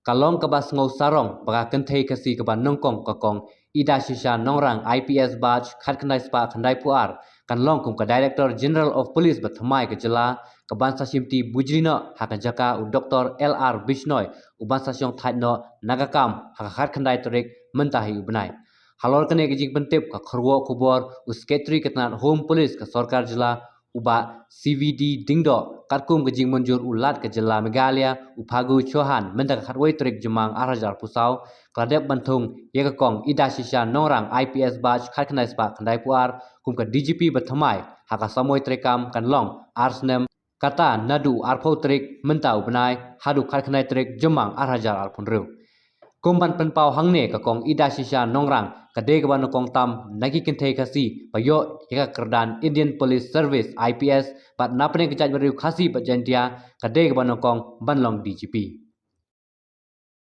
kalong kabas ngau sarong baka kenthei kasi kaba nongkong kakong ida shisha nongrang IPS batch khatkandai spa khandai puar kan long kum ka Director General of Police bathamai ke jela kaban sasimti bujrina hakan jaka u Dr. LR Bisnoy uban sasyong thaitno nagakam hakakhat khandai torik mentahi ubnai halor kene gijing pentep ka khorwo kubor usketri ketnat home police ka sarkar jela uba CVD dingdo katkum gijing munjur ulat ke jela Meghalaya uphagu chohan mendak khatwai torik jemang arajar pusau kladep bantung yekakong ida shisha nongrang IPS batch khatkandai spa khandai puar kum ka DGP bathamai haka samoy trekam kan long arsnem kata nadu arpho trek mentau benai hadu khatkandai trek jemang arajar arpunru kumban penpau hangne kakong ida shisha nongrang kade kaban kong tam nagi kenthe khasi payo yeka kerdan Indian Police Service IPS pat napne kejat beriu khasi pajantia kade kaban kong banlong DGP